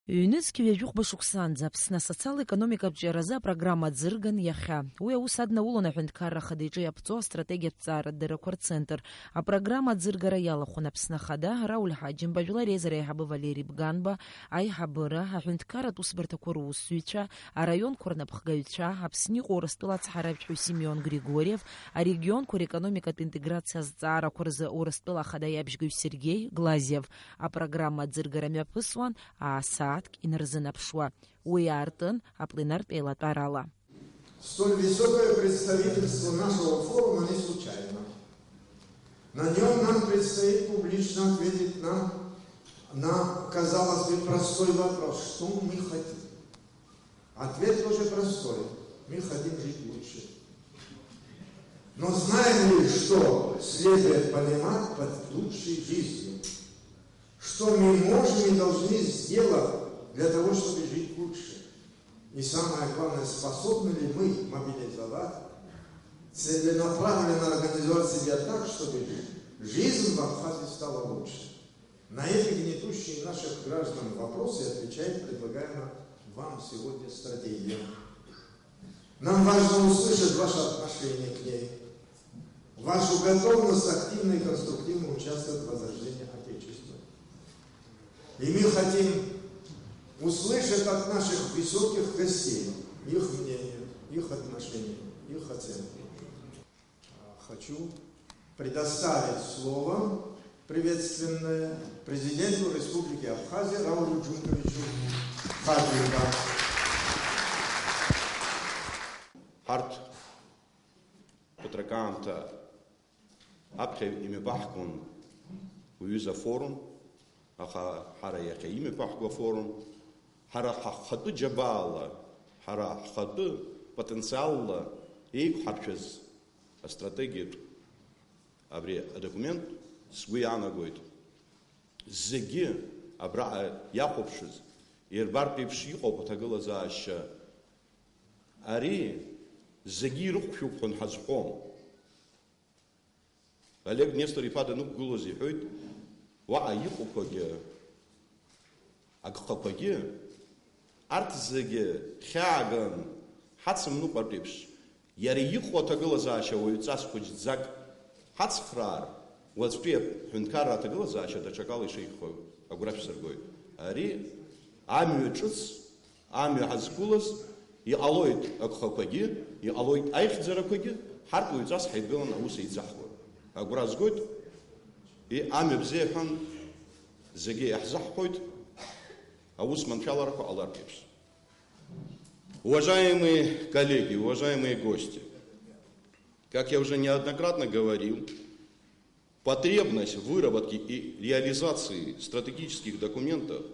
ЮНЕСКО башуксанӡа Аԥсны асоциал-економикатә ҿиаразы апрограмма ӡырган иахьа. Уи аус аднаулон аҳәынҭқарра ахада иҿы иаԥҵо астратегиатә ҵаарадыррақәа рцентр. Апрограмма ӡыргара иалахәын Аԥсны ахада Рауль Ҳаџьымба, ажәлар реизара аиҳабы Валери Бганба, аиҳабыра, аҳәынҭқарратә усбарҭақәа русзуҩцәа, араионқәа рнапхгаҩцәа, Аԥсны иҟоу Урыстәыла ацҳаражәҳәаҩ Симеон Григорьев, арегионқәа рекономикатә интеграциа азҵаарақәа рзы Урыстәыла ахада иабжьгаҩ Сергей Глазиев. Апрограмма ӡыргара мҩаԥысуан аасааҭк инарзынаԥшуа. Уи аартын апленартә еилатәарала. Столь высокое представительство нашего форума не случайно. На нем нам предстоит публично ответить на, казалось бы, простой вопрос, что мы хотим. Ответ тоже простой. Мы хотим жить лучше. Но знаем ли, что следует понимать под лучшей жизнью? Что мы можем и должны сделать для того, чтобы жить лучше? И самое главное, способны ли мы мобилизовать, целенаправленно организовать себя так, чтобы жизнь в Абхазии стала лучше? На эти гнетущие наших граждан вопросы отвечает предлагаемая вам сегодня стратегия. Нам важно услышать ваше отношение к ней, вашу готовность активно и конструктивно участвовать в возрождении Отечества. И мы хотим услышать от наших высоких гостей их мнение, их отношения, их оценки. Хочу предоставить слово приветственное президенту Республики Абхазия Раулю Джунковичу Ҳаџьимба. Ҳарҭ ԥыҭракаамҭа аԥхьаҩ имҩаԥаҳгон уҩыза форум, аха ҳара иахьа имҩаԥаҳго афорум, ҳара ҳхатәы џьабаала, ҳара ҳхатәы потенциалла еиқәҳаршәаз астратегиатә абри адокумент сгәы иаанагоит зегьы абраҟа иахәаԥшыз ирбартә еиԥш иҟоуп аҭагылазаашьа. Ари зегьы ирықәшәуп ҳәа ҳазҳәом. Олег Нестор-иԥа данықәгылоз иҳәоит, уаҟа иҟоуқәагьы, агхақәагьы, арҭ зегьы хьааган ҳацымныҟәартә еиԥш, иара иҟоу аҭагылазаашьа уаҩҵас хәыҷӡак ҳацхраар, уаҵәтәи аҳәынҭқарра аҭагылазаашьа даҽакала ишеиӷьхо агәра шәсыргоит. Ари амҩа ҿыц, амҩа ҳазқәылаз, иҟалоит агхақәагьы, иҟалоит аихьӡарақәагьы, ҳарҭ уаҩҵас ҳаидгылан аус еиҵаҳуа. Агәра згоит, амҩа бзиаҳәан зегьы иаҳзаҳхәоит, аус маншәаларақәа ҟалартә еиԥш. Уважаемые коллеги, уважаемые гости, как я уже неоднократно говорил, потребность в выработке и реализации стратегических документов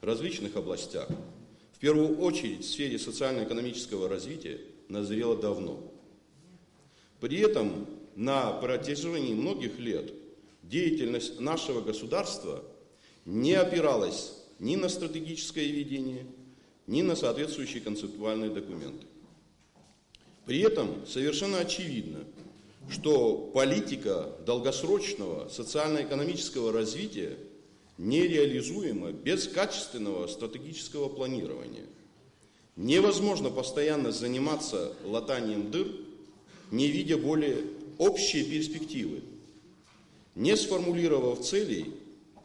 в различных областях, в первую очередь в сфере социально-экономического развития, назрела давно. При этом на протяжении многих лет деятельность нашего государства не опиралась ни на стратегическое видение, ни на соответствующие концептуальные документы. При этом совершенно очевидно, что политика долгосрочного социально-экономического развития нереализуема без качественного стратегического планирования. Невозможно постоянно заниматься латанием дыр, не видя более общие перспективы, не сформулировав целей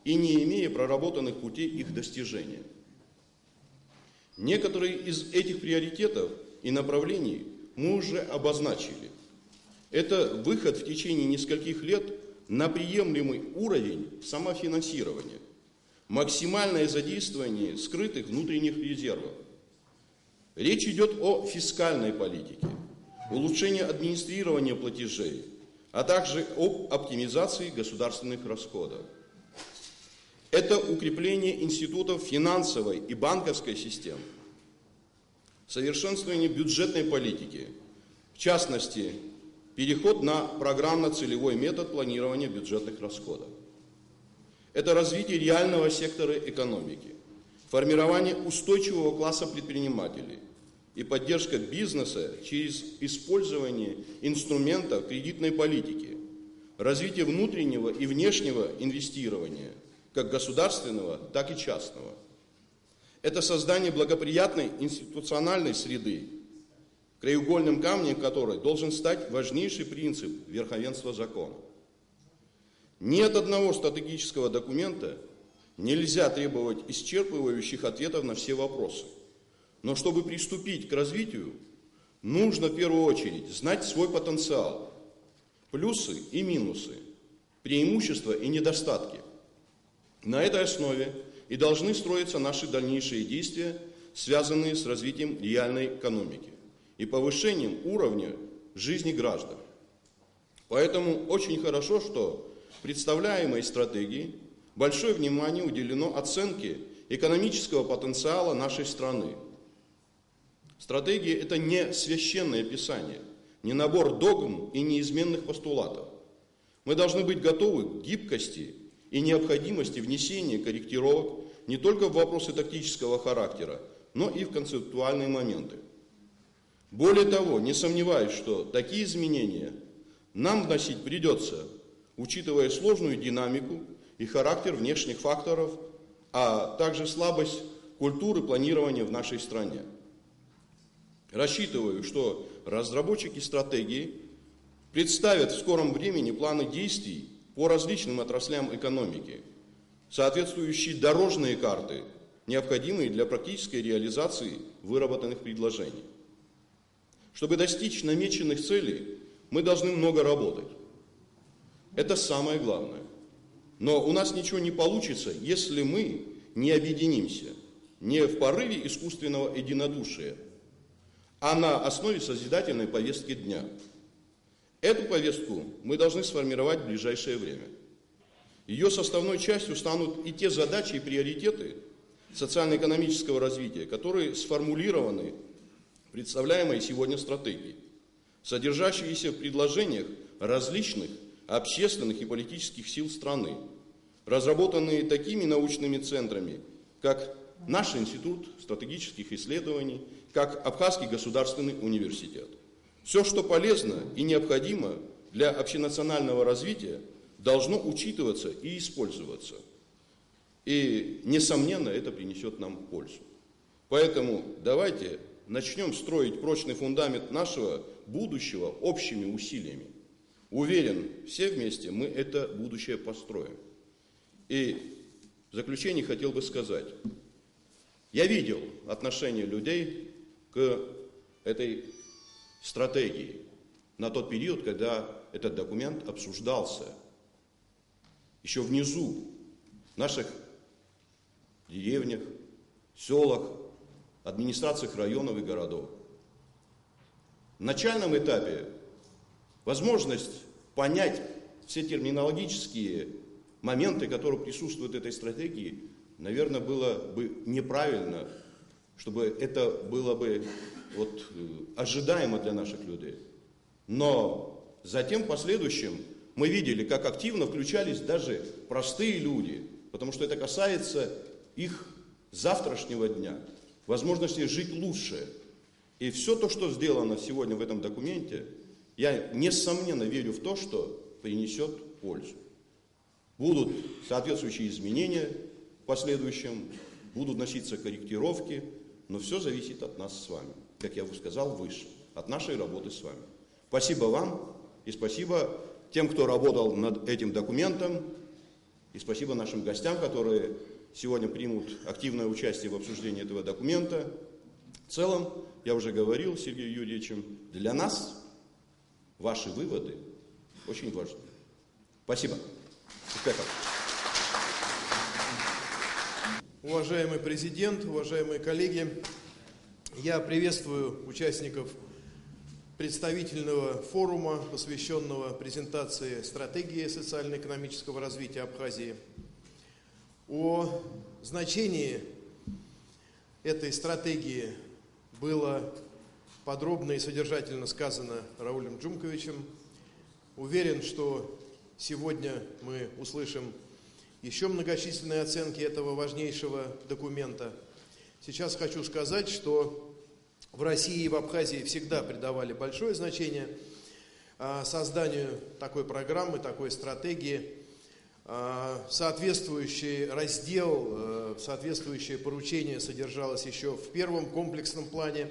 и не имея проработанных путей их достижения. Некоторые из этих приоритетов и направлений мы уже обозначили. Это выход в течение нескольких лет на приемлемый уровень самофинансирования, максимальное задействование скрытых внутренних резервов. Речь идет о фискальной политике, улучшении администрирования платежей, а также об оптимизации государственных расходов. Это укрепление институтов финансовой и банковской систем, совершенствование бюджетной политики, в частности, переход на программно-целевой метод планирования бюджетных расходов. Это развитие реального сектора экономики, формирование устойчивого класса предпринимателей и поддержка бизнеса через использование инструментов кредитной политики, развитие внутреннего и внешнего инвестирования, как государственного, так и частного. Это создание благоприятной институциональной среды, краеугольным камнем которой должен стать важнейший принцип верховенства закона. Ни от одного стратегического документа нельзя требовать исчерпывающих ответов на все вопросы. Но чтобы приступить к развитию, нужно в первую очередь знать свой потенциал, плюсы и минусы, преимущества и недостатки. На этой основе и должны строиться наши дальнейшие действия, связанные с развитием реальной экономики и повышением уровня жизни граждан. Поэтому очень хорошо, что в представляемой стратегии большое внимание уделено оценке экономического потенциала нашей страны. Стратегия – это не священное писание, не набор догм и неизменных постулатов. Мы должны быть готовы к гибкости и необходимости внесения корректировок не только в вопросы тактического характера, но и в концептуальные моменты. Более того, не сомневаюсь, что такие изменения нам вносить придется, учитывая сложную динамику и характер внешних факторов, а также слабость культуры планирования в нашей стране. Рассчитываю, что разработчики стратегии представят в скором времени планы действий по различным отраслям экономики, соответствующие дорожные карты, необходимые для практической реализации выработанных предложений. Чтобы достичь намеченных целей, мы должны много работать. Это самое главное. Но у нас ничего не получится, если мы не объединимся, не в порыве искусственного единодушия, а на основе созидательной повестки дня. Эту повестку мы должны сформировать в ближайшее время. Ее составной частью станут и те задачи и приоритеты социально-экономического развития, которые сформулированы в представляемой сегодня стратегии, содержащиеся в предложениях различных общественных и политических сил страны, разработанные такими научными центрами, как наш Институт стратегических исследований, как Абхазский государственный университет. Все, что полезно и необходимо для общенационального развития, должно учитываться и использоваться. И, несомненно, это принесет нам пользу. Поэтому давайте начнем строить прочный фундамент нашего будущего общими усилиями. Уверен, все вместе мы это будущее построим. И в заключение хотел бы сказать, я видел отношение людей к этой стратегии на тот период, когда этот документ обсуждался еще внизу, в наших деревнях, селах, администрациях районов и городов. В начальном этапе возможность понять все терминологические моменты, которые присутствуют в этой стратегии, наверное, было бы неправильно, чтобы это было бы ожидаемо для наших людей. Но затем в последующем мы видели, как активно включались даже простые люди, потому что это касается их завтрашнего дня, возможности жить лучше. И все то, что сделано сегодня в этом документе, я несомненно верю в то, что принесет пользу. Будут соответствующие изменения в последующем, будут вноситься корректировки, но все зависит от нас с вами, как я уже сказал выше, от нашей работы с вами. Спасибо вам и спасибо тем, кто работал над этим документом, и спасибо нашим гостям, которые сегодня примут активное участие в обсуждении этого документа. В целом, я уже говорил с Сергеем Юрьевичем, для нас ваши выводы очень важны. Спасибо. Успехов. Уважаемый президент, уважаемые коллеги, я приветствую участников представительного форума, посвященного презентации стратегии социально-экономического развития Абхазии. О значении этой стратегии было подробно и содержательно сказано Раулем Джумковичем. Уверен, что сегодня мы услышим еще многочисленные оценки этого важнейшего документа. Сейчас хочу сказать, что в России и в Абхазии всегда придавали большое значение созданию такой программы, такой стратегии. Соответствующий раздел Соответствующее поручение содержалось еще в первом комплексном плане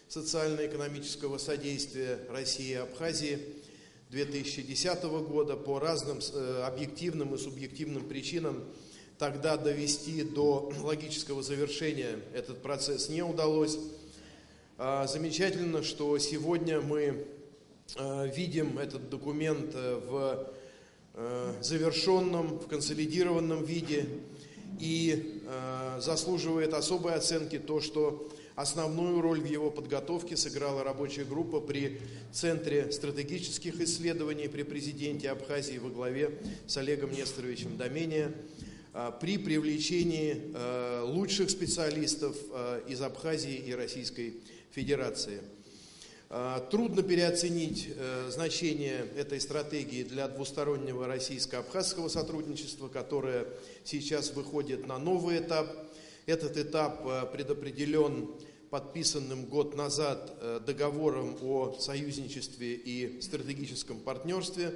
социально-экономического содействия России и Абхазии 2010 года. По разным объективным и субъективным причинам тогда довести до логического завершения этот процесс не удалось. Замечательно, что сегодня мы видим этот документ в завершенном, в консолидированном виде, и заслуживает особой оценки то, что основную роль в его подготовке сыграла рабочая группа при Центре стратегических исследований при президенте Абхазии во главе с Олегом Несторовичем Домения, при привлечении лучших специалистов из Абхазии и Российской Федерации. Трудно переоценить значение этой стратегии для двустороннего российско-абхазского сотрудничества, которое сейчас выходит на новый этап. Этот этап предопределен подписанным год назад договором о союзничестве и стратегическом партнерстве.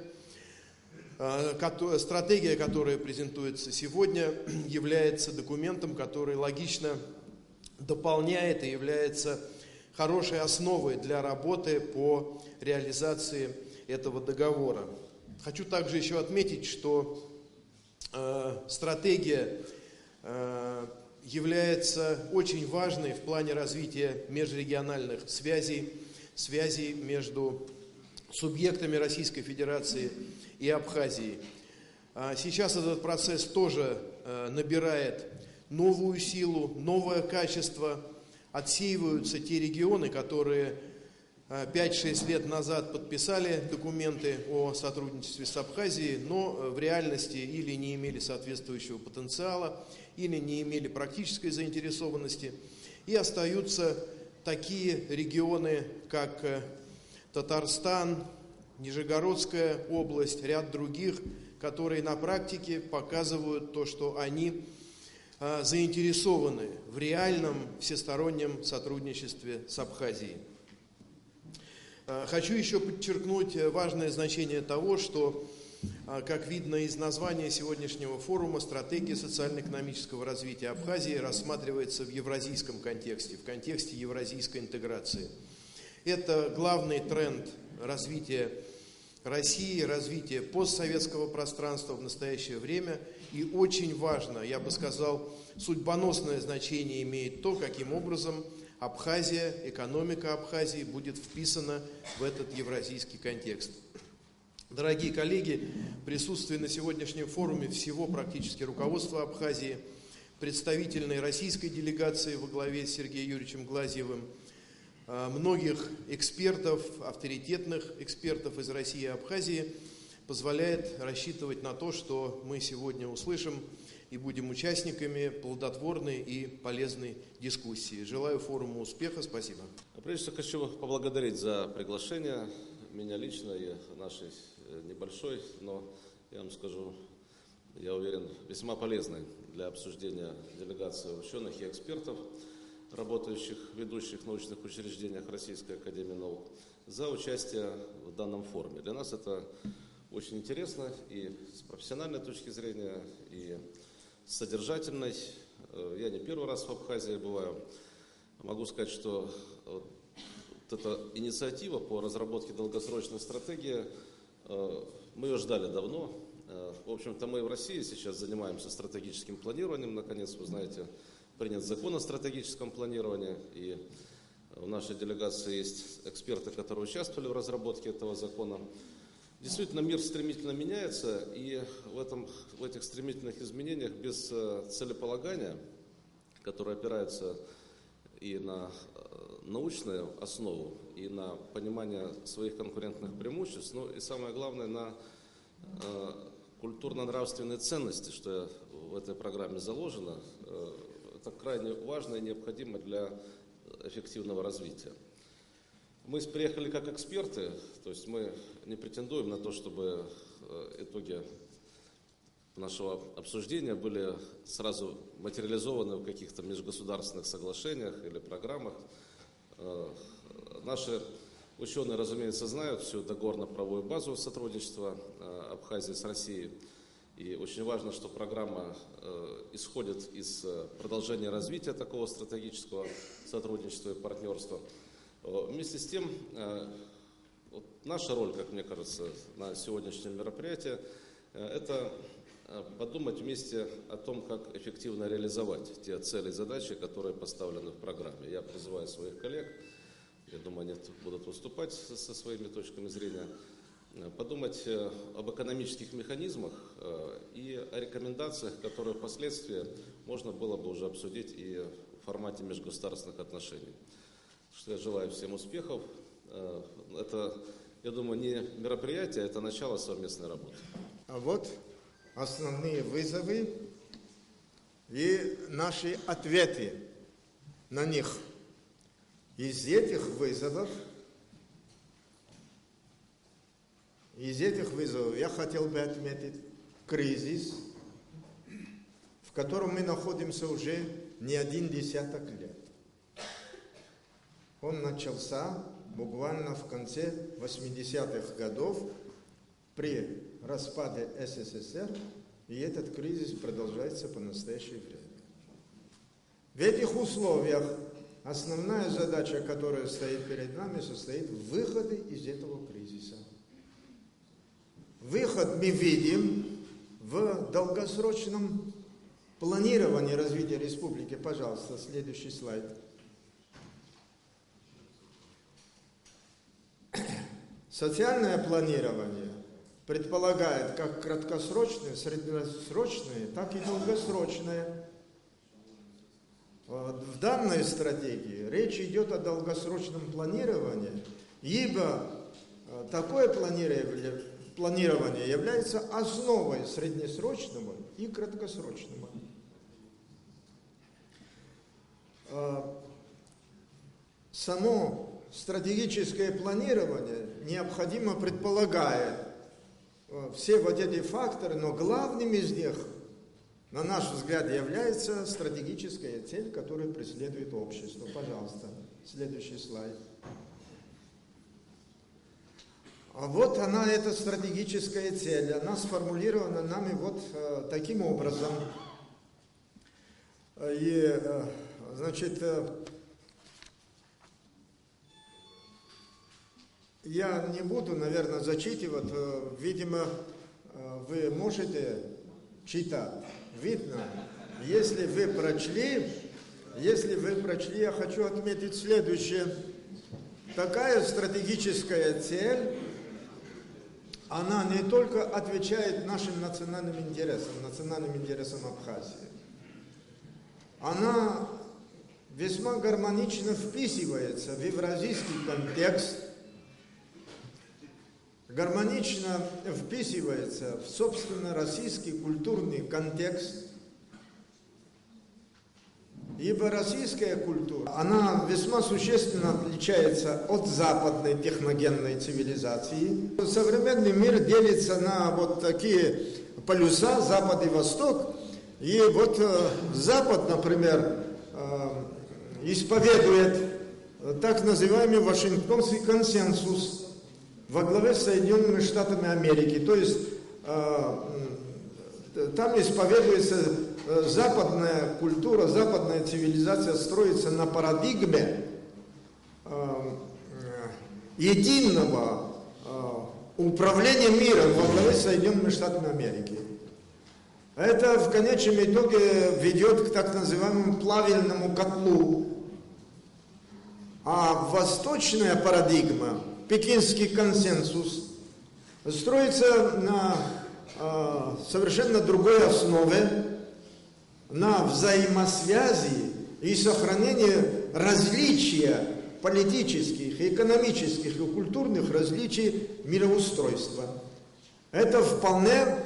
Стратегия, которая презентуется сегодня, является документом, который логично дополняет и является хорошей основой для работы по реализации этого договора. Хочу также еще отметить, что стратегия является очень важной в плане развития межрегиональных связей, связей между субъектами Российской Федерации и Абхазии. Сейчас этот процесс тоже набирает новую силу, новое качество. Отсеиваются те регионы, которые 5-6 лет назад подписали документы о сотрудничестве с Абхазией, но в реальности или не имели соответствующего потенциала, или не имели практической заинтересованности. И остаются такие регионы, как Татарстан, Нижегородская область, ряд других, которые на практике показывают то, что они заинтересованы в реальном всестороннем сотрудничестве с Абхазией. Хочу еще подчеркнуть важное значение того, что, как видно из названия сегодняшнего форума, стратегия социально-экономического развития Абхазии рассматривается в евразийском контексте, в контексте евразийской интеграции. Это главный тренд развития России, развития постсоветского пространства в настоящее время. И очень важно, я бы сказал, судьбоносное значение имеет то, каким образом Абхазия, экономика Абхазии будет вписана в этот евразийский контекст. Дорогие коллеги, в присутствии на сегодняшнем форуме всего практически руководства Абхазии, представительной российской делегации во главе с Сергеем Юрьевичем Глазьевым, многих экспертов, авторитетных экспертов из России и Абхазии, позволяет рассчитывать на то, что мы сегодня услышим и будем участниками плодотворной и полезной дискуссии. Желаю форуму успеха. Спасибо. Прежде всего хочу поблагодарить за приглашение меня лично и нашей небольшой, но я вам скажу, я уверен, весьма полезной для обсуждения делегации ученых и экспертов, работающих в ведущих научных учреждениях Российской академии наук, за участие в данном форуме. Для нас это очень интересно и с профессиональной точки зрения, и с содержательной. Я не первый раз в Абхазии бываю. Могу сказать, что вот эта инициатива по разработке долгосрочной стратегии, мы ее ждали давно. В общем-то, мы в России сейчас занимаемся стратегическим планированием. Наконец, вы знаете, принят закон о стратегическом планировании, и в нашей делегации есть эксперты, которые участвовали в разработке этого закона. Действительно, мир стремительно меняется, и в этих стремительных изменениях без целеполагания, которое опирается и на научную основу, и на понимание своих конкурентных преимуществ, ну и самое главное, на культурно-нравственные ценности, что в этой программе заложено, это крайне важно и необходимо для эффективного развития. Мы приехали как эксперты, то есть мы не претендуем на то, чтобы итоги нашего обсуждения были сразу материализованы в каких-то межгосударственных соглашениях или программах. Наши ученые, разумеется, знают всю договорно-правовую базу сотрудничества Абхазии с Россией. И очень важно, что программа исходит из продолжения развития такого стратегического сотрудничества и партнерства. Вместе с тем, вот наша роль, как мне кажется, на сегодняшнем мероприятии, это подумать вместе о том, как эффективно реализовать те цели и задачи, которые поставлены в программе. Я призываю своих коллег, я думаю, они будут выступать со своими точками зрения, подумать об экономических механизмах и о рекомендациях, которые впоследствии можно было бы уже обсудить и в формате межгосударственных отношений. Что я желаю всем успехов. Это, я думаю, не мероприятие, это начало совместной работы. А вот основные вызовы и наши ответы на них. Из этих вызовов я хотел бы отметить кризис, в котором мы находимся уже не один десяток лет. Он начался буквально в конце 80-х годов при распаде СССР, и этот кризис продолжается по настоящее время. В этих условиях основная задача, которая стоит перед нами, состоит в выходе из этого кризиса. Выход мы видим в долгосрочном планировании развития республики. Пожалуйста, следующий слайд. Социальное планирование предполагает как краткосрочное, среднесрочное, так и долгосрочное. В данной стратегии речь идет о долгосрочном планировании, ибо такое планирование является основой среднесрочного и краткосрочного. Само стратегическое планирование необходимо предполагает все вот эти факторы, но главным из них, на наш взгляд, является стратегическая цель, которую преследует общество. Пожалуйста, следующий слайд. А вот она, эта стратегическая цель, она сформулирована нами вот таким образом. И, значит, я не буду, наверное, зачитывать, видимо, вы можете читать. Видно, если вы прочли, я хочу отметить следующее. Такая стратегическая цель, она не только отвечает нашим национальным интересам Абхазии, она весьма гармонично вписывается в евразийский контекст, гармонично вписывается в, собственно, российский культурный контекст, ибо российская культура, она весьма существенно отличается от западной техногенной цивилизации. Современный мир делится на вот такие полюса, Запад и Восток, и вот Запад, например, исповедует так называемый Вашингтонский консенсус во главе с Соединенными Штатами Америки. То есть там исповедуется западная культура, западная цивилизация строится на парадигме единого управления миром во главе с Соединенными Штатами Америки. Это в конечном итоге ведет к так называемому плавильному котлу. А восточная парадигма, пекинский консенсус, строится на совершенно другой основе, на взаимосвязи и сохранении различия политических, экономических и культурных различий мироустройства. Это вполне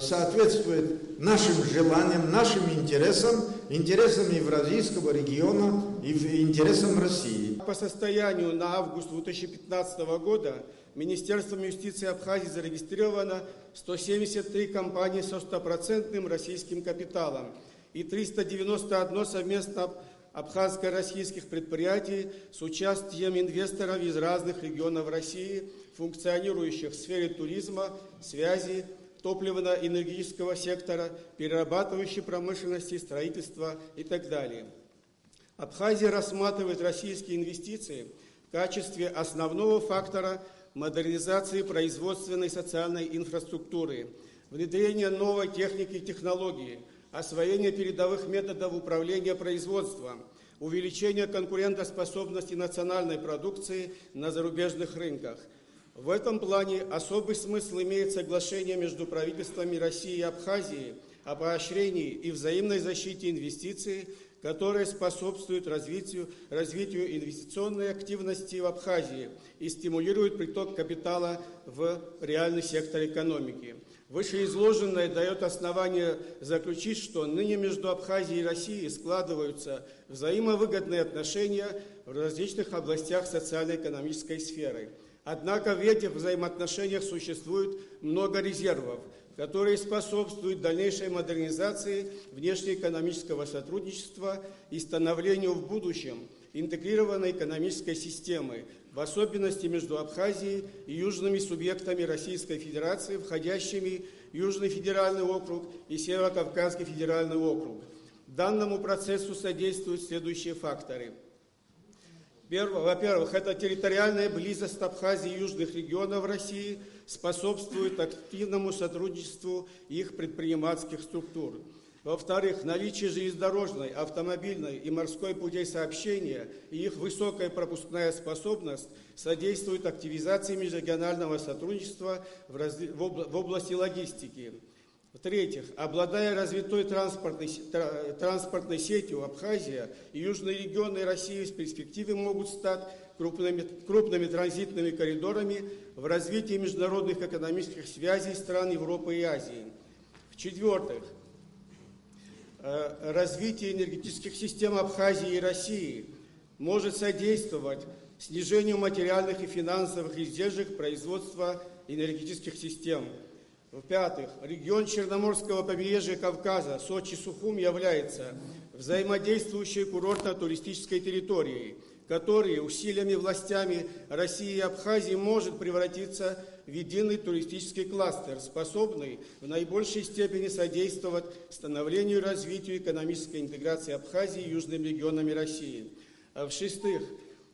соответствует нашим желаниям, нашим интересам, интересам Евразийского региона и интересам России. По состоянию на август 2015 года Министерством юстиции Абхазии зарегистрировано 173 компании со 100% российским капиталом и 391 совместно абхазско-российских предприятий с участием инвесторов из разных регионов России, функционирующих в сфере туризма, связи, топливно-энергетического сектора, перерабатывающей промышленности, строительства и так далее. Абхазия рассматривает российские инвестиции в качестве основного фактора модернизации производственной и социальной инфраструктуры, внедрения новой техники и технологий, освоения передовых методов управления производством, увеличения конкурентоспособности национальной продукции на зарубежных рынках. В этом плане особый смысл имеет соглашение между правительствами России и Абхазии о поощрении и взаимной защите инвестиций, которые способствуют развитию инвестиционной активности в Абхазии и стимулируют приток капитала в реальный сектор экономики. Вышеизложенное дает основание заключить, что ныне между Абхазией и Россией складываются взаимовыгодные отношения в различных областях социально-экономической сферы. Однако в этих взаимоотношениях существует много резервов, которые способствуют дальнейшей модернизации внешнеэкономического сотрудничества и становлению в будущем интегрированной экономической системы, в особенности между Абхазией и южными субъектами Российской Федерации, входящими в Южный федеральный округ и Северо-Кавказский федеральный округ. Данному процессу содействуют следующие факторы. Во-первых, это территориальная близость Абхазии и южных регионов России способствует активному сотрудничеству их предпринимательских структур. Во-вторых, наличие железнодорожной, автомобильной и морской путей сообщения и их высокая пропускная способность содействует активизации межрегионального сотрудничества в области логистики. В-третьих, обладая развитой транспортной сетью, Абхазия и южные регионы России в перспективе могут стать крупными транзитными коридорами в развитии международных экономических связей стран Европы и Азии. В-четвертых, развитие энергетических систем Абхазии и России может содействовать снижению материальных и финансовых издержек производства энергетических систем. В-пятых, регион Черноморского побережья Кавказа, Сочи-Сухум, является взаимодействующей курортно-туристической территорией, которая усилиями властями России и Абхазии может превратиться в единый туристический кластер, способный в наибольшей степени содействовать становлению и развитию экономической интеграции Абхазии и южными регионами России. В-шестых,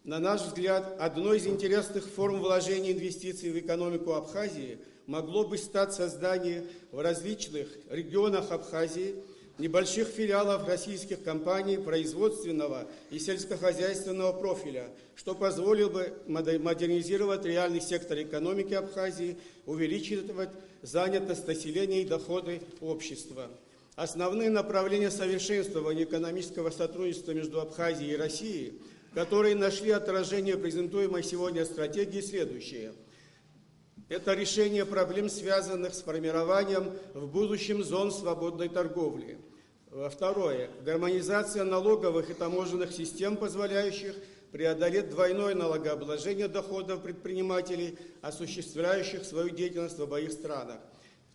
на наш взгляд, одной из интересных форм вложения инвестиций в экономику Абхазии могло бы стать создание в различных регионах Абхазии небольших филиалов российских компаний производственного и сельскохозяйственного профиля, что позволило бы модернизировать реальный сектор экономики Абхазии, увеличивать занятость населения и доходы общества. Основные направления совершенствования экономического сотрудничества между Абхазией и Россией, которые нашли отражение в презентуемой сегодня стратегии, следующие. Это решение проблем, связанных с формированием в будущем зон свободной торговли. Второе. Гармонизация налоговых и таможенных систем, позволяющих преодолеть двойное налогообложение доходов предпринимателей, осуществляющих свою деятельность в обоих странах.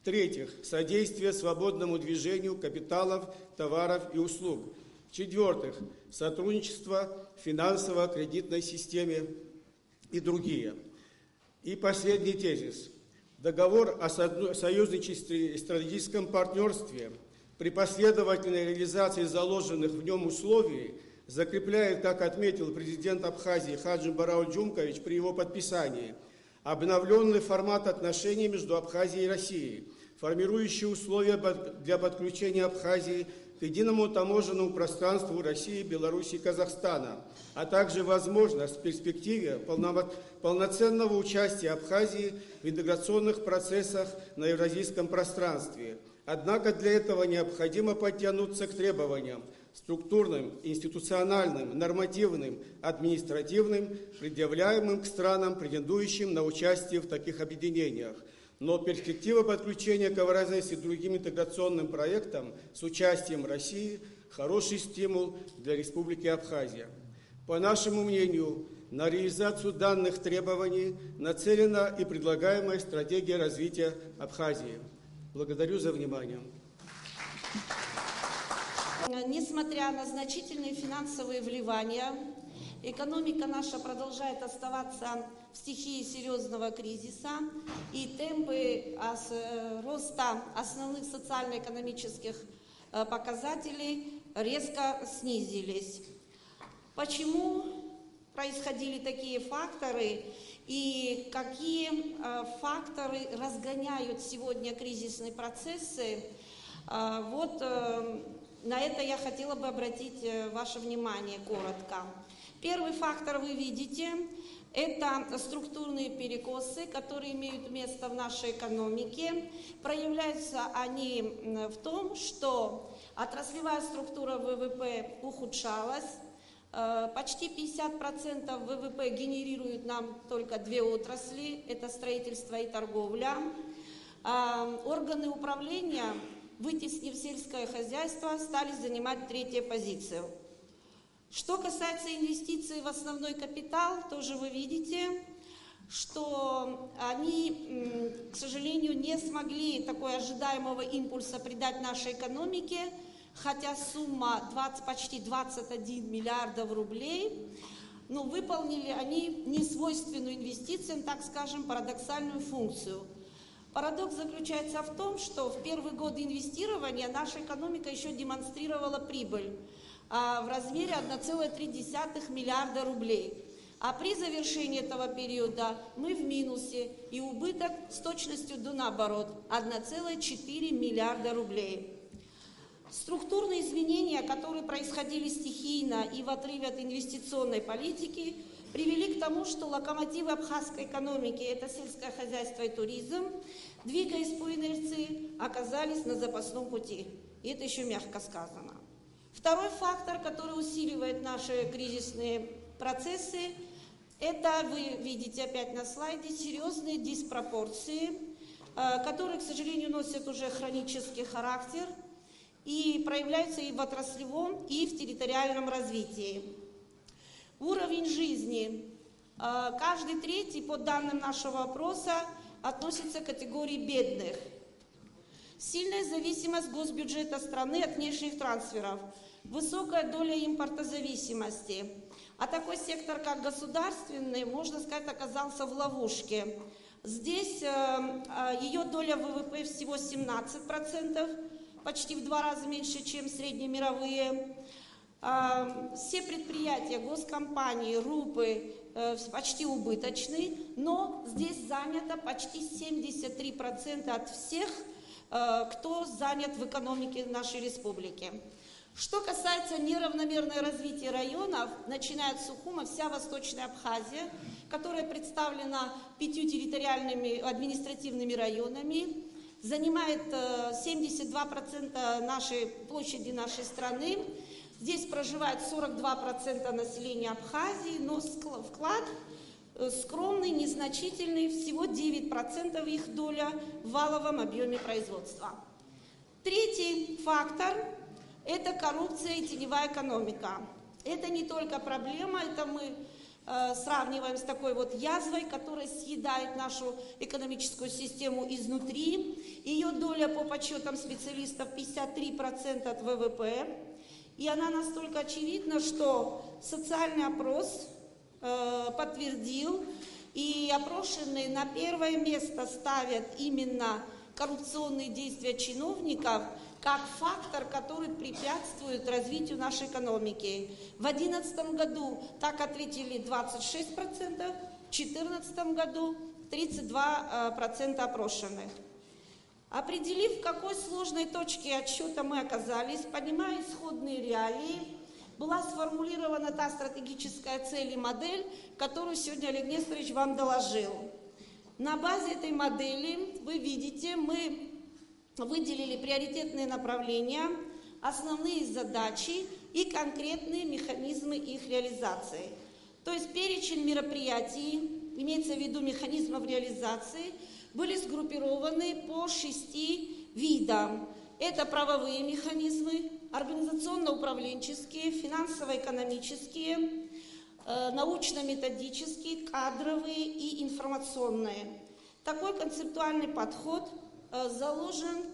В-третьих, содействие свободному движению капиталов, товаров и услуг. В-четвертых, сотрудничество в финансово-кредитной системе и другие. И последний тезис. Договор о союзничестве и стратегическом партнерстве при последовательной реализации заложенных в нем условий закрепляет, как отметил президент Абхазии Хаджимбарау Джумкович при его подписании, обновленный формат отношений между Абхазией и Россией, формирующий условия для подключения Абхазии к единому таможенному пространству России, Беларуси и Казахстана, а также возможность в перспективе полноценного участия Абхазии в интеграционных процессах на евразийском пространстве. Однако для этого необходимо подтянуться к требованиям структурным, институциональным, нормативным, административным, предъявляемым к странам, претендующим на участие в таких объединениях. Но перспектива подключения к Евразии и другим интеграционным проектам с участием России – хороший стимул для Республики Абхазия. По нашему мнению, на реализацию данных требований нацелена и предлагаемая стратегия развития Абхазии. Благодарю за внимание. Несмотря на значительные финансовые вливания, Экономика наша продолжает оставаться в стихии серьезного кризиса, и темпы роста основных социально-экономических показателей резко снизились. Почему происходили такие факторы и какие факторы разгоняют сегодня кризисные процессы? Вот на это я хотела бы обратить ваше внимание коротко. Первый фактор вы видите, это структурные перекосы, которые имеют место в нашей экономике. Проявляются они в том, что отраслевая структура ВВП ухудшалась. Почти 50% ВВП генерируют нам только две отрасли, это строительство и торговля. Органы управления, вытеснив сельское хозяйство, стали занимать третью позицию. Что касается инвестиций в основной капитал, тоже вы видите, что они, к сожалению, не смогли такого ожидаемого импульса придать нашей экономике, хотя сумма почти 21 миллиардов рублей, но выполнили они несвойственную инвестициям, так скажем, парадоксальную функцию. Парадокс заключается в том, что в первый год инвестирования наша экономика еще демонстрировала прибыль в размере 1,3 миллиарда рублей. А при завершении этого периода мы в минусе, и убыток с точностью до наоборот – 1,4 миллиарда рублей. Структурные изменения, которые происходили стихийно и в отрыве от инвестиционной политики, привели к тому, что локомотивы абхазской экономики – это сельское хозяйство и туризм, двигаясь по инерции, оказались на запасном пути. И это еще мягко сказано. Второй фактор, который усиливает наши кризисные процессы, это, вы видите опять на слайде, серьезные диспропорции, которые, к сожалению, носят уже хронический характер и проявляются и в отраслевом, и в территориальном развитии. Уровень жизни. Каждый третий, по данным нашего опроса, относится к категории бедных. Сильная зависимость госбюджета страны от внешних трансферов, высокая доля импортозависимости. А такой сектор, как государственный, можно сказать, оказался в ловушке. Здесь ее доля ВВП всего 17%, почти в 2 раза меньше, чем среднемировые. Все предприятия, госкомпании, РУПы почти убыточны, но здесь занято почти 73% от всех, кто занят в экономике нашей республики. Что касается неравномерного развития районов, начиная от Сухума, вся Восточная Абхазия, которая представлена 5 территориальными административными районами, занимает 72% нашей площади нашей страны. Здесь проживает 42% населения Абхазии, но вклад скромный, незначительный, всего 9% их доля в валовом объеме производства. Третий фактор – это коррупция и теневая экономика. Это не только проблема, это мы сравниваем с такой вот язвой, которая съедает нашу экономическую систему изнутри. Ее доля по подсчетам специалистов 53% от ВВП. И она настолько очевидна, что социальный опрос подтвердил, и опрошенные на первое место ставят именно коррупционные действия чиновников как фактор, который препятствует развитию нашей экономики. В 2011 году так ответили 26%, в 2014 году 32% опрошенных. Определив, в какой сложной точке отсчета мы оказались, понимая исходные реалии, была сформулирована та стратегическая цель и модель, которую сегодня Олег Несторович вам доложил. На базе этой модели, вы видите, мы выделили приоритетные направления, основные задачи и конкретные механизмы их реализации. То есть перечень мероприятий, имеется в виду механизмов реализации, были сгруппированы по 6 видам. Это правовые механизмы, организационно-управленческие, финансово-экономические, научно-методические, кадровые и информационные. Такой концептуальный подход заложен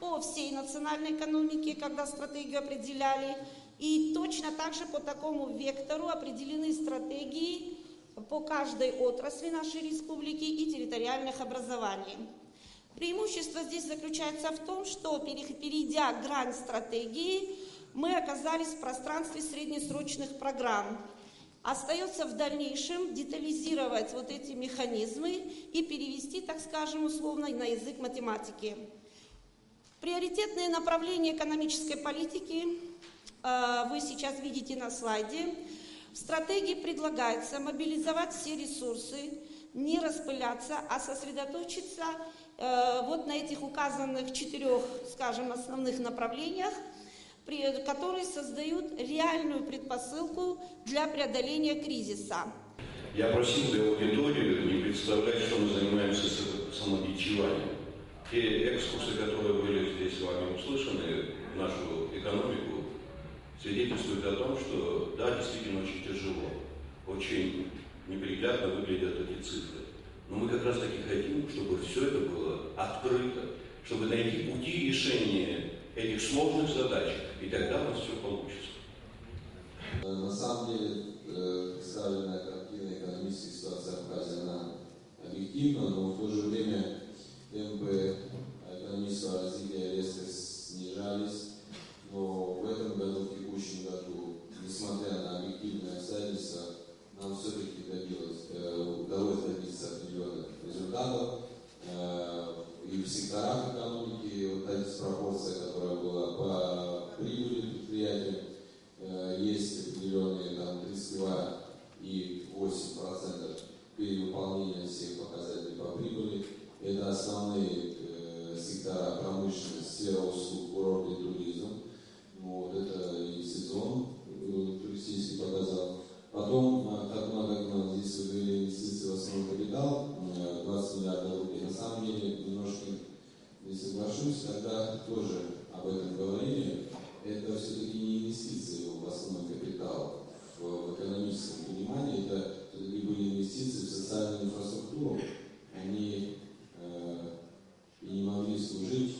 по всей национальной экономике, когда стратегию определяли, И точно так же по такому вектору определены стратегии по каждой отрасли нашей республики и территориальных образований. Преимущество здесь заключается в том, что, перейдя грань стратегии, мы оказались в пространстве среднесрочных программ. Остается в дальнейшем детализировать вот эти механизмы и перевести, так скажем, условно на язык математики. Приоритетные направления экономической политики вы сейчас видите на слайде. В стратегии предлагается мобилизовать все ресурсы, не распыляться, а сосредоточиться вот на этих указанных 4, скажем, основных направлениях, которые создают реальную предпосылку для преодоления кризиса. Я просил бы аудиторию не представлять, что мы занимаемся самобичеванием. Те экскурсы, которые были здесь с вами услышаны в нашу экономику, свидетельствуют о том, что да, действительно очень тяжело, очень неприглядно выглядят эти цифры. Но мы как раз таки хотим, чтобы все это было открыто, чтобы найти пути решения этих сложных задач, и тогда у нас все получится. На самом деле, представленная картина экономической ситуации Абхазии, она объективна, но в то же время темпы экономического развития резко снижались. Но в этом году, в текущем году, несмотря на объективные обстоятельства, нам все-таки удалось добиться определенных результатов. И в секторах экономики вот та диспропорция, которая была по прибыли предприятия, есть определенные там 32,8% перевыполнения всех показателей по прибыли. Это основные сектора: промышленность, сфера услуг, курорт и туризм. Вот, это и сезон туристический показал. Потом, как много здесь вы говорили, инвестиции в основной капитал, 20 миллиардов рублей. На самом деле, немножко не соглашусь, когда тоже об этом говорили, это все-таки не инвестиции в основной капитал в экономическом понимании, это все-таки были инвестиции в социальную инфраструктуру. Они и не могли служить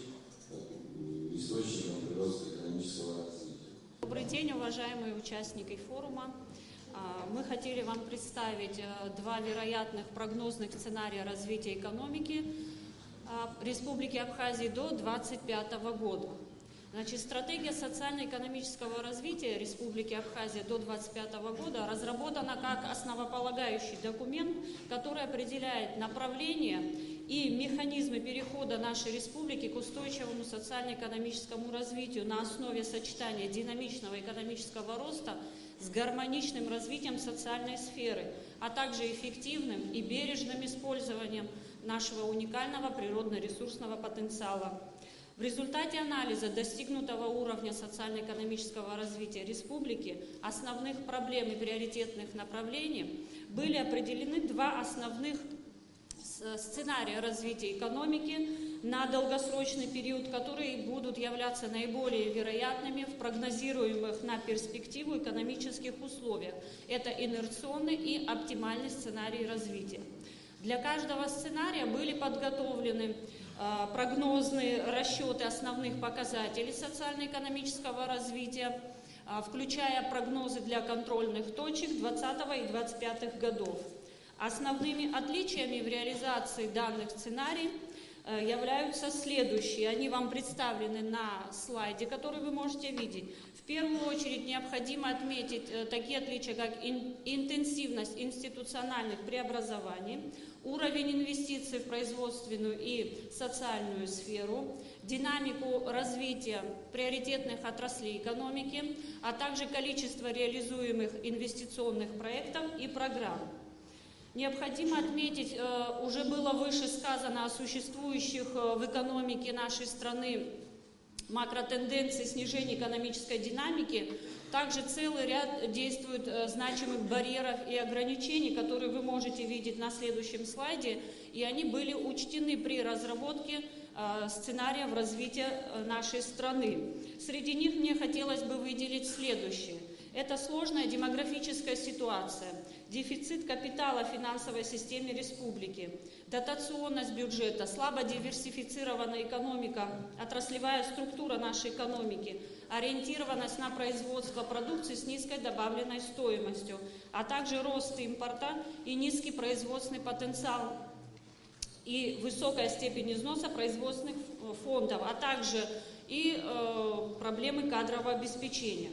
источником прироста экономического развития. Добрый день, уважаемые участники форума. Мы хотели вам представить 2 вероятных прогнозных сценария развития экономики Республики Абхазии до 2025 года. Значит, стратегия социально-экономического развития Республики Абхазия до 2025 года разработана как основополагающий документ, который определяет направление и механизмы перехода нашей республики к устойчивому социально-экономическому развитию на основе сочетания динамичного экономического роста с гармоничным развитием социальной сферы, а также эффективным и бережным использованием нашего уникального природно-ресурсного потенциала. В результате анализа достигнутого уровня социально-экономического развития республики, основных проблем и приоритетных направлений были определены 2 основных сценария развития экономики на долгосрочный период, которые будут являться наиболее вероятными в прогнозируемых на перспективу экономических условиях. Это инерционный и оптимальный сценарий развития. Для каждого сценария были подготовлены прогнозные расчеты основных показателей социально-экономического развития, включая прогнозы для контрольных точек 2020 и 2025 годов. Основными отличиями в реализации данных сценариев являются следующие. Они вам представлены на слайде, который вы можете видеть. В первую очередь необходимо отметить такие отличия, как интенсивность институциональных преобразований, уровень инвестиций в производственную и социальную сферу, динамику развития приоритетных отраслей экономики, а также количество реализуемых инвестиционных проектов и программ. Необходимо отметить, уже было выше сказано о существующих в экономике нашей страны макротенденций снижения экономической динамики. Также целый ряд действует значимых барьеров и ограничений, которые вы можете видеть на следующем слайде, и они были учтены при разработке сценариев развития нашей страны. Среди них мне хотелось бы выделить следующее. Это сложная демографическая ситуация, дефицит капитала в финансовой системе республики, дотационность бюджета, слабо диверсифицированная экономика, отраслевая структура нашей экономики, ориентированность на производство продукции с низкой добавленной стоимостью, а также рост импорта и низкий производственный потенциал и высокая степень износа производственных фондов, а также и проблемы кадрового обеспечения.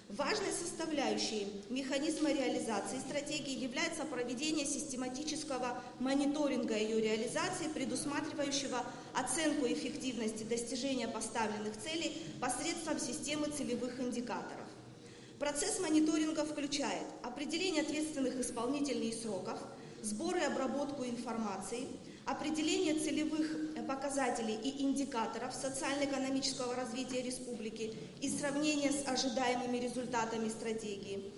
Важной составляющей механизма реализации стратегии является проведение систематического мониторинга ее реализации, предусматривающего оценку эффективности достижения поставленных целей посредством системы целевых индикаторов. Процесс мониторинга включает определение ответственных исполнителей и сроков, сбор и обработку информации, определение целевых показателей и индикаторов социально-экономического развития республики и сравнение с ожидаемыми результатами стратегии,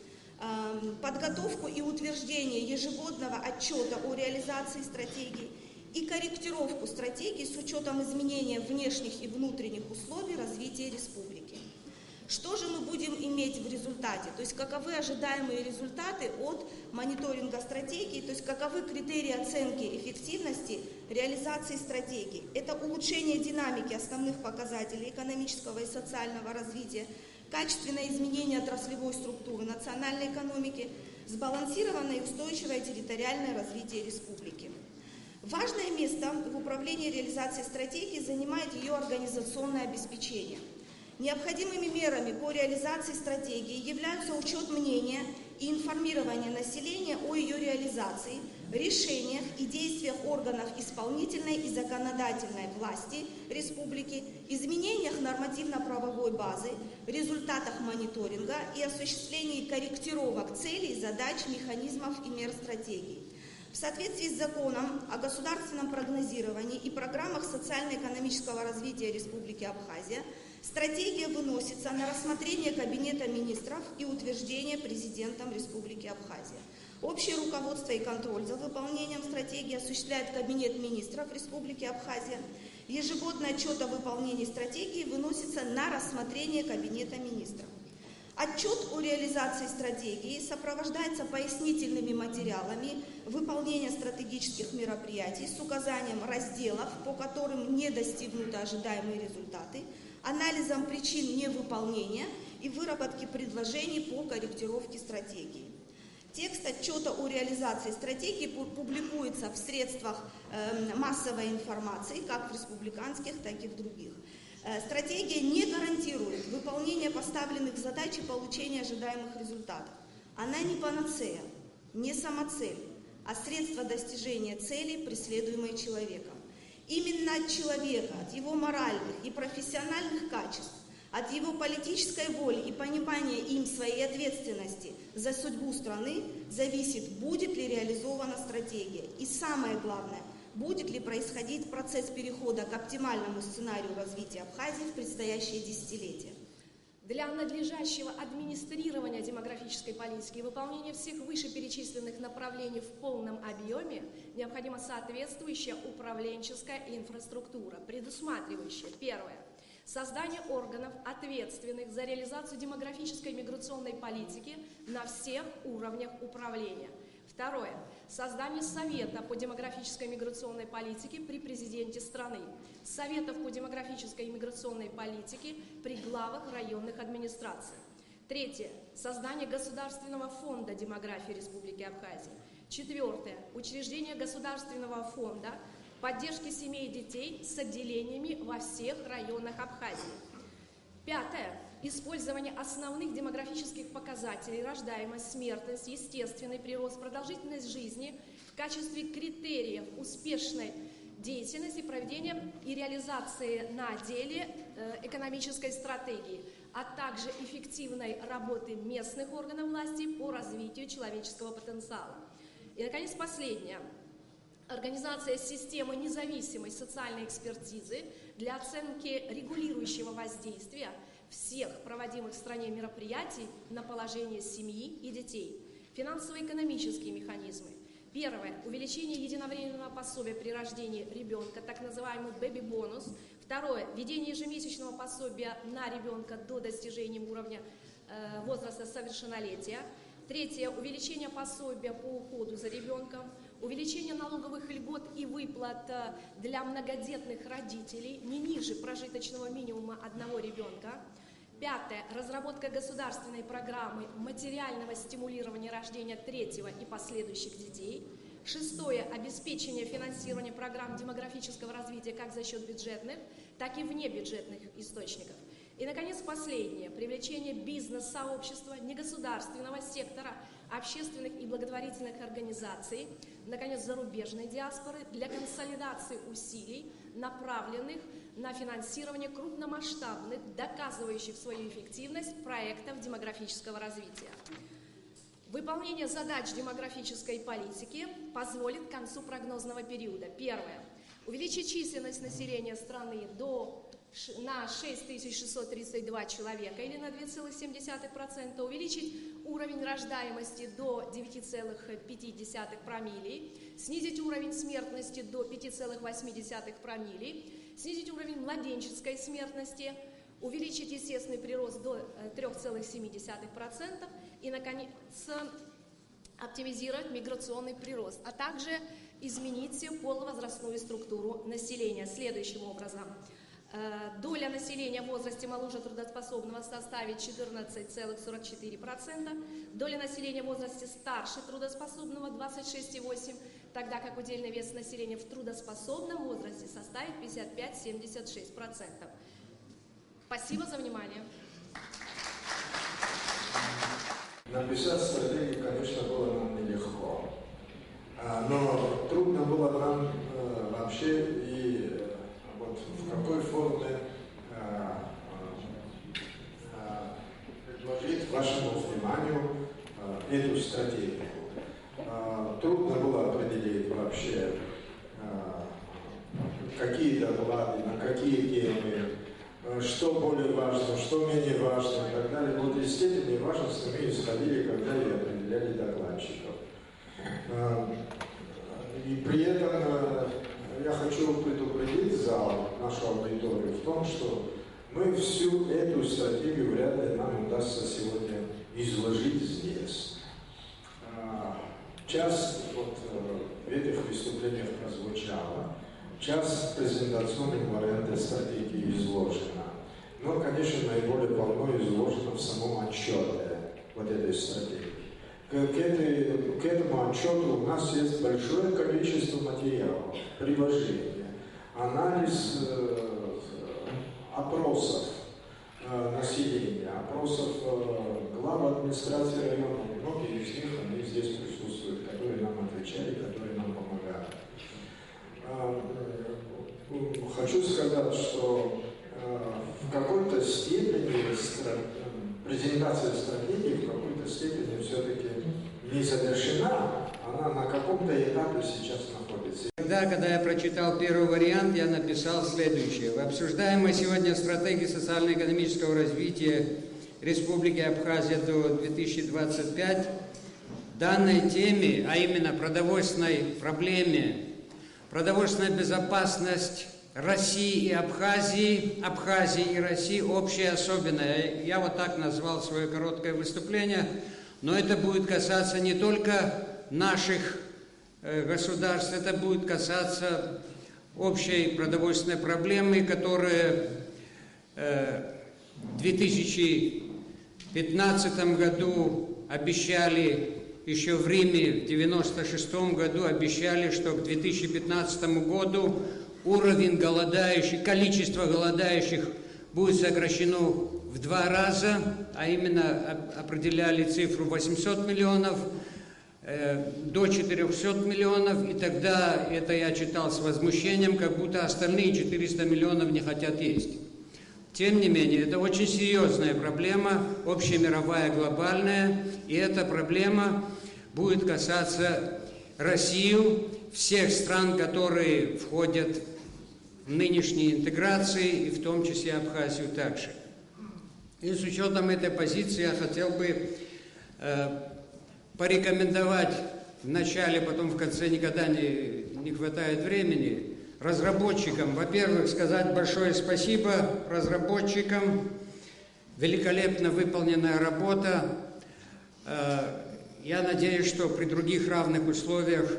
подготовку и утверждение ежегодного отчета о реализации стратегии и корректировку стратегии с учетом изменения внешних и внутренних условий развития республики. Что же мы будем иметь в результате? То есть каковы ожидаемые результаты от мониторинга стратегии, то есть каковы критерии оценки эффективности реализации стратегии? Это улучшение динамики основных показателей экономического и социального развития, качественное изменение отраслевой структуры национальной экономики, сбалансированное и устойчивое территориальное развитие республики. Важное место в управлении реализацией стратегии занимает ее организационное обеспечение. Необходимыми мерами по реализации стратегии являются учет мнения и информирование населения о ее реализации, решениях и действиях органов исполнительной и законодательной власти республики, изменениях нормативно-правовой базы, результатах мониторинга и осуществлении корректировок целей, задач, механизмов и мер стратегии. В соответствии с законом о государственном прогнозировании и программах социально-экономического развития Республики Абхазия стратегия выносится на рассмотрение Кабинета министров и утверждение президентом Республики Абхазия. Общее руководство и контроль за выполнением стратегии осуществляет Кабинет министров Республики Абхазия. Ежегодный отчет о выполнении стратегии выносится на рассмотрение Кабинета министров. Отчет о реализации стратегии сопровождается пояснительными материалами выполнения стратегических мероприятий с указанием разделов, по которым не достигнуты ожидаемые результаты, анализом причин невыполнения и выработки предложений по корректировке стратегии. Текст отчета о реализации стратегии публикуется в средствах массовой информации, как в республиканских, так и в других. Стратегия не гарантирует выполнение поставленных задач и получение ожидаемых результатов. Она не панацея, не самоцель, а средство достижения целей, преследуемой человеком. Именно от человека, от его моральных и профессиональных качеств, от его политической воли и понимания им своей ответственности за судьбу страны зависит, будет ли реализована стратегия. И самое главное, будет ли происходить процесс перехода к оптимальному сценарию развития Абхазии в предстоящие десятилетия. Для надлежащего администрирования демографической политики и выполнения всех вышеперечисленных направлений в полном объеме необходима соответствующая управленческая инфраструктура, предусматривающая: первое – создание органов, ответственных за реализацию демографической и миграционной политики на всех уровнях управления. Второе – создание Совета по демографической и миграционной политике при президенте страны, Советов по демографической и миграционной политике при главах районных администраций. Третье – создание Государственного фонда демографии Республики Абхазия. Четвертое – учреждение Государственного фонда поддержки семей и детей с отделениями во всех районах Абхазии. Пятое – использование основных демографических показателей: рождаемость, смертность, естественный прирост, продолжительность жизни в качестве критериев успешной деятельности, проведения и реализации на деле экономической стратегии, а также эффективной работы местных органов власти по развитию человеческого потенциала. И, наконец, последнее. Организация системы независимой социальной экспертизы для оценки регулирующего воздействия всех проводимых в стране мероприятий на положение семьи и детей. Финансово-экономические механизмы. Первое – увеличение единовременного пособия при рождении ребенка, так называемый бэби-бонус. Второе – введение ежемесячного пособия на ребенка до достижения уровня возраста совершеннолетия. Третье – увеличение пособия по уходу за ребенком. Увеличение налоговых льгот и выплат для многодетных родителей не ниже прожиточного минимума одного ребенка. Пятое. Разработка государственной программы материального стимулирования рождения третьего и последующих детей. Шестое. Обеспечение финансирования программ демографического развития как за счет бюджетных, так и внебюджетных источников. И, наконец, последнее. Привлечение бизнес-сообщества, негосударственного сектора, общественных и благотворительных организаций, наконец, зарубежной диаспоры для консолидации усилий, направленных на финансирование крупномасштабных, доказывающих свою эффективность проектов демографического развития. Выполнение задач демографической политики позволит к концу прогнозного периода. Первое. Увеличить численность населения страны на 6632 человека или на 2,7%, увеличить уровень рождаемости до 9,5 промиллей, снизить уровень смертности до 5,8 промиллей, снизить уровень младенческой смертности, увеличить естественный прирост до 3,7% и, наконец, оптимизировать миграционный прирост, а также изменить полувозрастную структуру населения следующим образом. Доля населения в возрасте моложе трудоспособного составит 14,44%, доля населения в возрасте старше трудоспособного 26,8%, тогда как удельный вес населения в трудоспособном возрасте составит 55,76%. Спасибо за внимание. Написать стратегию, конечно, было нам нелегко, но трудно было нам вообще и вот в какой форме предложить вашему вниманию эту стратегию. Трудно было определить вообще какие доклады, на какие темы, что более важно, что менее важно и так далее. Вот из степени важности мы исходили, когда и определяли докладчиков. И при этом я хочу предупредить зал, нашу аудиторию, в том, что мы всю эту стратегию вряд ли нам удастся сегодня изложить здесь. Часть вот в этих выступлениях прозвучала, часть презентационных вариантов стратегии изложена. Но, конечно, наиболее полно изложено в самом отчете вот этой стратегии. К этому отчету у нас есть большое количество материалов, приложения, анализ опросов населения, опросов глав администрации района. Многие из них, они здесь присутствуют, которые нам отвечали, которые нам помогают. Хочу сказать, что в какой-то степени презентация стратегии в какой-то степени все-таки не завершена, она на каком-то этапе сейчас находится. Когда я прочитал первый вариант, я написал следующее. В обсуждаемой сегодня стратегии социально-экономического развития Республики Абхазия до 2025 данной теме, а именно продовольственной проблеме, продовольственная безопасность России и Абхазии, Абхазии и России общее особенное. Я вот так назвал свое короткое выступление, но это будет касаться не только наших государств, это будет касаться общей продовольственной проблемы, которая в 2015 году обещали, еще в Риме в 1996 году обещали, что к 2015 году уровень голодающих, количество голодающих будет сокращено в 2 раза, а именно определяли цифру 800 миллионов до 400 миллионов, и тогда это я читал с возмущением, как будто остальные 400 миллионов не хотят есть. Тем не менее, это очень серьезная проблема, общемировая, глобальная, и эта проблема будет касаться Россию, всех стран, которые входят в нынешние интеграции, и в том числе Абхазию также. И с учетом этой позиции я хотел бы порекомендовать в начале, потом в конце никогда не хватает времени, разработчикам, во-первых, сказать большое спасибо разработчикам, великолепно выполненная работа. Я надеюсь, что при других равных условиях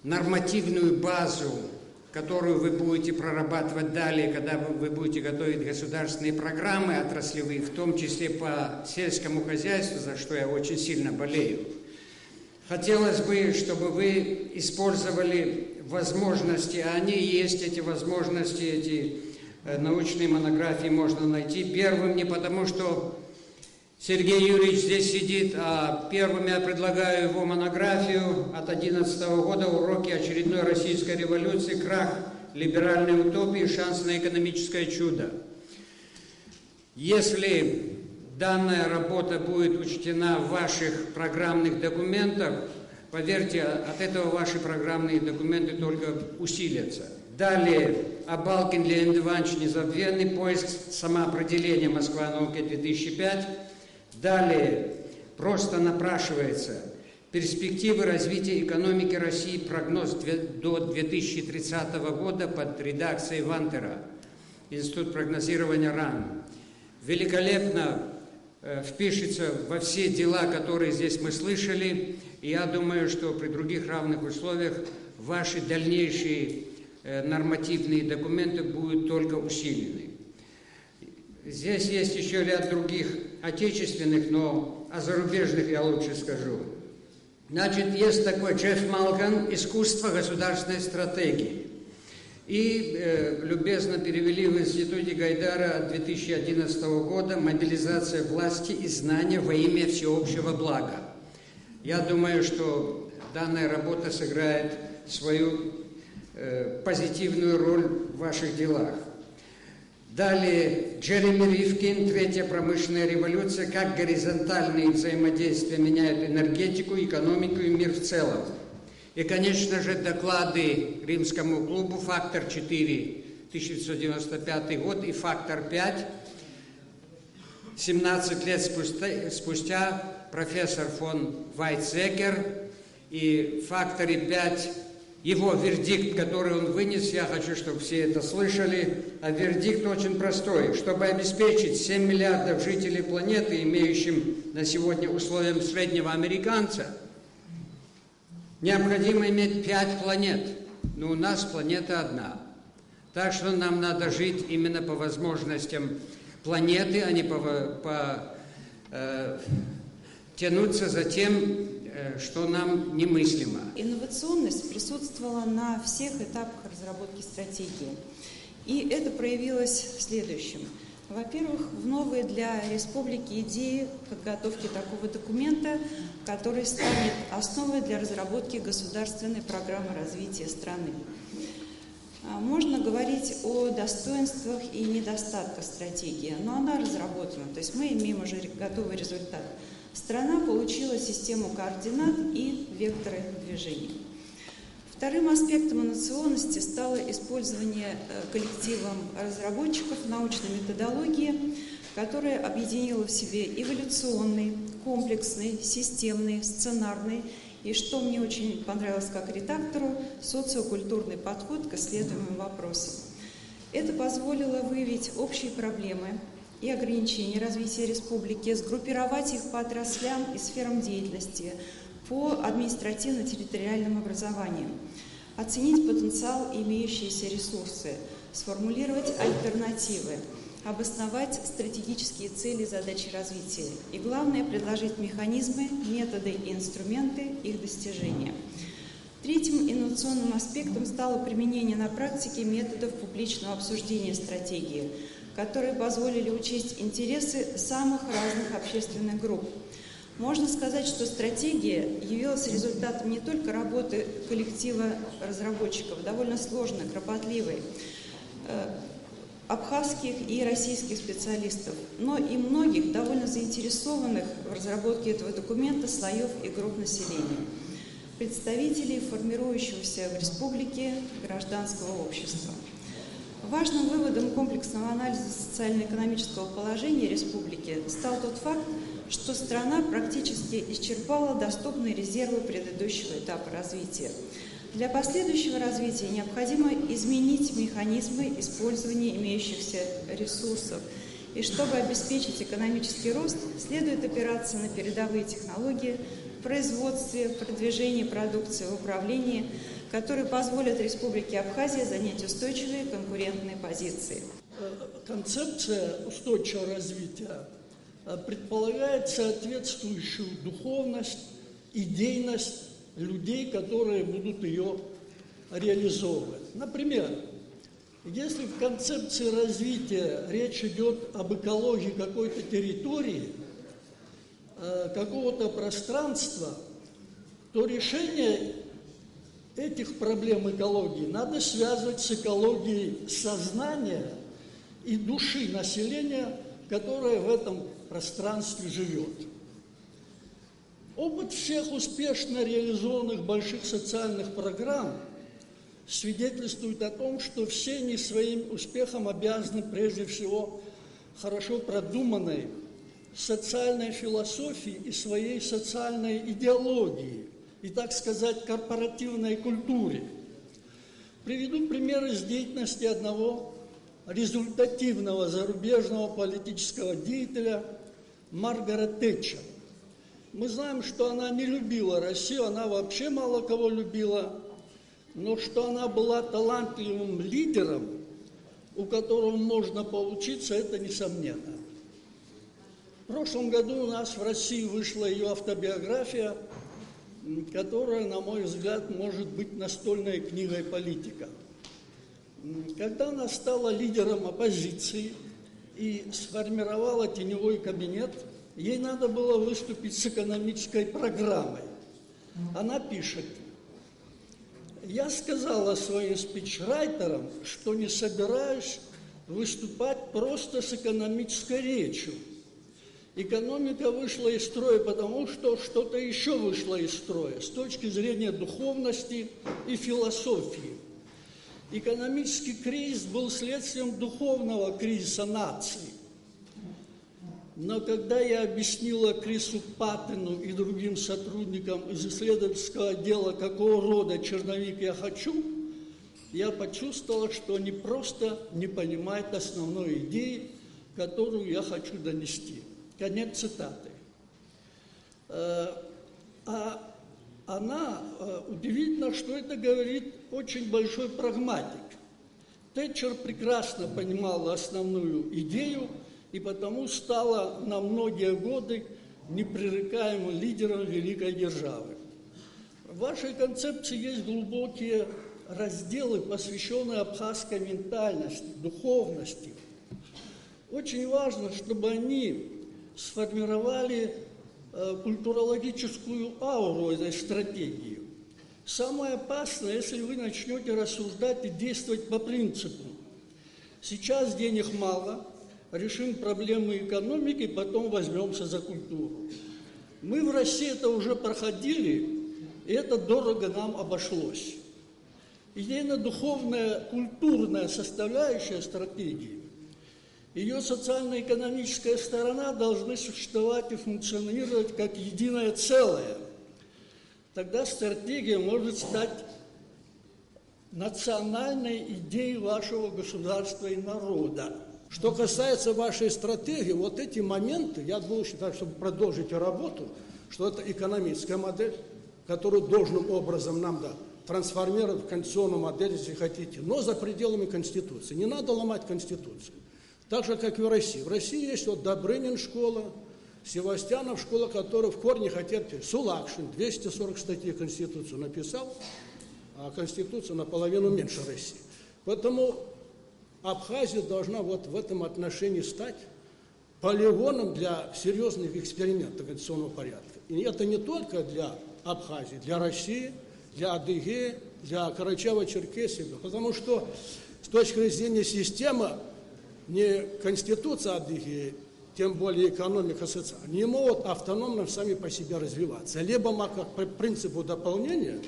нормативную базу которую вы будете прорабатывать далее, когда вы будете готовить государственные программы отраслевые, в том числе по сельскому хозяйству, за что я очень сильно болею. Хотелось бы, чтобы вы использовали возможности, а они есть, эти возможности, эти научные монографии можно найти. Первым не потому, что Сергей Юрьевич здесь сидит, а первым я предлагаю его монографию от 2011 года «Уроки очередной российской революции. Крах либеральной утопии. Шанс на экономическое чудо». Если данная работа будет учтена в ваших программных документах, поверьте, от этого ваши программные документы только усилятся. Далее, Абалкин Леонид Иванович «Незабвенный. Поиск самоопределения. Москва. Наука. 2005». Далее, просто напрашивается перспективы развития экономики России, прогноз до 2030 года под редакцией Вантера, Институт прогнозирования РАН. Великолепно впишется во все дела, которые здесь мы слышали, и я думаю, что при других равных условиях ваши дальнейшие нормативные документы будут только усилены. Здесь есть еще ряд других отечественных, но о зарубежных я лучше скажу. Значит, есть такой Джефф Малган «Искусство государственной стратегии». И любезно перевели в Институте Гайдара 2011 года «Мобилизация власти и знания во имя всеобщего блага». Я думаю, что данная работа сыграет свою позитивную роль в ваших делах. Далее, Джереми Ривкин «Третья промышленная революция. Как горизонтальные взаимодействия меняют энергетику, экономику и мир в целом». И, конечно же, доклады Римскому клубу «Фактор 4», 1995 год, и «Фактор 5». 17 лет спустя профессор фон Вайтцекер и в «Факторе 5» его вердикт, который он вынес, я хочу, чтобы все это слышали, а вердикт очень простой. Чтобы обеспечить 7 миллиардов жителей планеты, имеющим на сегодня условиям среднего американца, необходимо иметь 5 планет, но у нас планета одна. Так что нам надо жить именно по возможностям планеты, а не тянуться за тем, что нам немыслимо. Инновационность присутствовала на всех этапах разработки стратегии. И это проявилось в следующем. Во-первых, в новые для республики идеи подготовки такого документа, который станет основой для разработки государственной программы развития страны. Можно говорить о достоинствах и недостатках стратегии, но она разработана, то есть мы имеем уже готовый результат. Страна получила систему координат и векторы движения. Вторым аспектом инновационности стало использование коллективом разработчиков научной методологии, которая объединила в себе эволюционный, комплексный, системный, сценарный и, что мне очень понравилось как редактору, социокультурный подход к исследуемым вопросам. Это позволило выявить общие проблемы и ограничения развития республики, сгруппировать их по отраслям и сферам деятельности, по административно-территориальным образованиям, оценить потенциал и имеющиеся ресурсы, сформулировать альтернативы, обосновать стратегические цели и задачи развития и, главное, предложить механизмы, методы и инструменты их достижения. Третьим инновационным аспектом стало применение на практике методов публичного обсуждения стратегии, которые позволили учесть интересы самых разных общественных групп. Можно сказать, что стратегия явилась результатом не только работы коллектива разработчиков, довольно сложной, кропотливой, абхазских и российских специалистов, но и многих довольно заинтересованных в разработке этого документа слоев и групп населения, представителей формирующегося в республике гражданского общества. Важным выводом комплексного анализа социально-экономического положения республики стал тот факт, что страна практически исчерпала доступные резервы предыдущего этапа развития. Для последующего развития необходимо изменить механизмы использования имеющихся ресурсов. И чтобы обеспечить экономический рост, следует опираться на передовые технологии в производстве, продвижении продукции, в управлении, которые позволят Республике Абхазия занять устойчивые конкурентные позиции. Концепция устойчивого развития предполагает соответствующую духовность, идейность людей, которые будут ее реализовывать. Например, если в концепции развития речь идет об экологии какой-то территории, какого-то пространства, то решение этих проблем экологии надо связывать с экологией сознания и души населения, которое в этом пространстве живет. Опыт всех успешно реализованных больших социальных программ свидетельствует о том, что все они своим успехом обязаны прежде всего хорошо продуманной социальной философии и своей социальной идеологии и, так сказать, корпоративной культуре. Приведу пример из деятельности одного результативного зарубежного политического деятеля Маргарет Тэтчер. Мы знаем, что она не любила Россию, она вообще мало кого любила, но что она была талантливым лидером, у которого можно поучиться, это несомненно. В прошлом году у нас в России вышла ее автобиография, которая, на мой взгляд, может быть настольной книгой политика. Когда она стала лидером оппозиции и сформировала теневой кабинет, ей надо было выступить с экономической программой. Она пишет: «Я сказала своим спичрайтерам, что не собираюсь выступать просто с экономической речью. Экономика вышла из строя, потому что что-то еще вышло из строя с точки зрения духовности и философии. Экономический кризис был следствием духовного кризиса нации. Но когда я объяснила Крису Паттену и другим сотрудникам из исследовательского отдела, какого рода черновик я хочу, я почувствовала, что они просто не понимают основной идеи, которую я хочу донести». Конец цитаты. Удивительно, что это говорит очень большой прагматик. Тэтчер прекрасно понимала основную идею и потому стала на многие годы непререкаемым лидером великой державы. В вашей концепции есть глубокие разделы, посвященные абхазской ментальности, духовности. Очень важно, чтобы они сформировали культурологическую ауру этой стратегии. Самое опасное, если вы начнете рассуждать и действовать по принципу: сейчас денег мало, решим проблемы экономики, потом возьмемся за культуру. Мы в России это уже проходили, и это дорого нам обошлось. Идейно-духовная, культурная составляющая стратегии, ее социально-экономическая сторона должны существовать и функционировать как единое целое. Тогда стратегия может стать национальной идеей вашего государства и народа. Что касается вашей стратегии, вот эти моменты, я буду считать, чтобы продолжить работу, что это экономическая модель, которую должным образом нам трансформировать в конституционную модель, если хотите, но за пределами Конституции. Не надо ломать Конституцию. Так же, как и в России. В России есть вот Добрынин школа, Севастьянов школа, которые в корне хотят... Сулакшин 240 статей Конституцию написал, а Конституция наполовину меньше России. Поэтому Абхазия должна вот в этом отношении стать полигоном для серьезных экспериментов конституционного порядка. И это не только для Абхазии, для России, для Адыгеи, для Карачаево-Черкесии. Потому что с точки зрения системы, не конституция Адыгеи, тем более экономика, социальная, не могут автономно сами по себе развиваться. Либо как по принципу дополнения,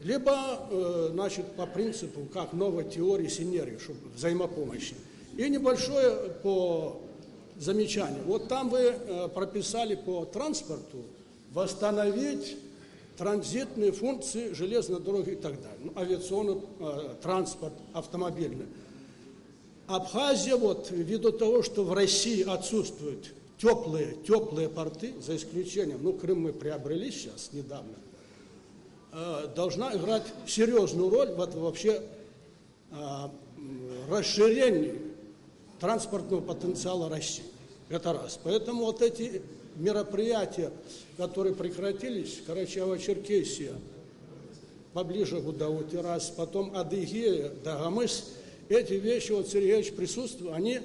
либо значит, по принципу как новой теории синергии, чтобы взаимопомощи. И небольшое по замечанию. Вот там вы прописали по транспорту восстановить транзитные функции железной дороги и так далее. Ну, авиационный транспорт, автомобильный. Абхазия, вот, ввиду того, что в России отсутствуют теплые порты, за исключением, Крым мы приобрели сейчас недавно, должна играть серьезную роль в этом вообще расширении транспортного потенциала России. Это раз. Поэтому вот эти мероприятия, которые прекратились, Карачаево-Черкесия, поближе к Гудауте, раз, потом Адыгея, Дагомыс, эти вещи, вот Сергеевич присутствует, они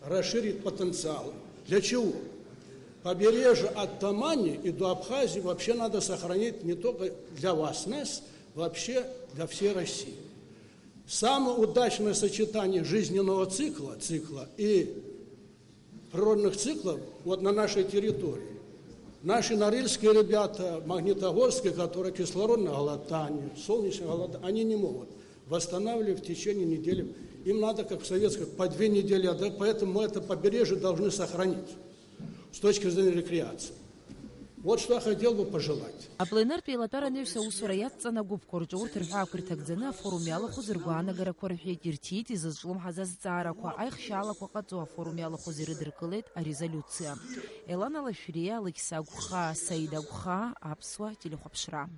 расширят потенциал. Для чего? Побережье от Тамани и до Абхазии вообще надо сохранить не только для вас, нас, вообще для всей России. Самое удачное сочетание жизненного цикла и природных циклов вот на нашей территории. Наши норильские ребята, магнитогорские, которые кислородное голодание, солнечное голодание, они не могут восстанавливать в течение недели. Им надо, как в советских, по 2 недели, поэтому мы это побережье должны сохранить с точки зрения рекреации. Вот что я хотел бы пожелать. Апленар пилапера невся усураятца на губкор джур терфа критагдзена форумяла хузыргуана гара корфе тиртит из злом хазаз цараква айхшала квакатуа форумяла хузырыдыркылет а резолюция. Элана лашрия лыксагуха саидагуха апсуа телехопшра.